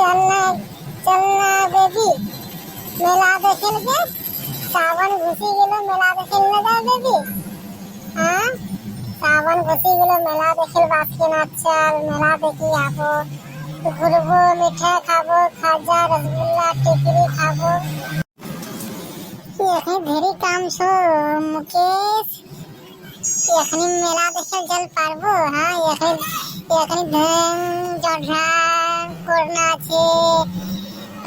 चलना बेबी मेला देखे के सावन घुसी गेलो मेला देखे न जा बेबी हाँ सावन घुसी गेलो मेला देखे बात ना चल मेला देखी आबो घुरबो मिठाई खाबो खाजा रसगुल्ला टिकरी खाबो एखनी ढेरी काम छो मुकेश एखनी मेला देखे जल पारबो हाँ एखनी जढ़ा कोरना छे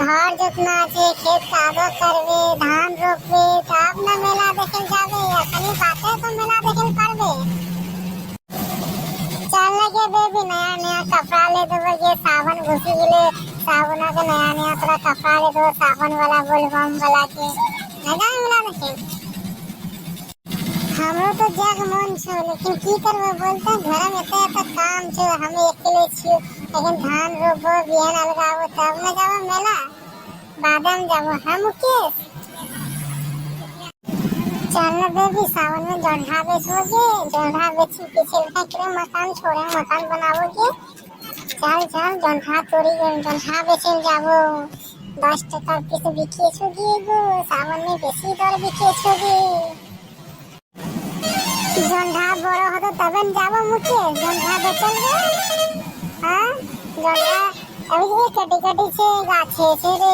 घर जोतना छे खेत कादो करबे धान रोपबे तब ना मेला देखे जाबे एखनी बाते तो मेला देखे पारबे चल के बेबी नया नया कपड़ा ले देबो ये सावन घुसी गेले सावन के नया नया तोरा कपड़ा ले देबो सावन वाला बोलबम वाला के ना मेला देखे हमरो तो जग मन छो लेकिन की करबो बोलते घर में एते काम छो हम अकेले छियो लेकिन धान रोपबो बिहान लगाबो तब न जाबो मेला बादाम जाबो हम के चल बेबी सावन में जढ़ा बेचोगे जढ़ा बेची पीछे के मकान छोड़े मकान बनाओगे चल चल जढ़ा तोड़ी जढ़ा बेचे जाबो 10 टका पीस बिके छोगी एगो सावन में बेसी दर बिके छोगी जंधा बड़ो हो तो तबे न जाबो मुके जंधा बेचल गे हां जंधा अभी कटी कटी से गाछे छे रे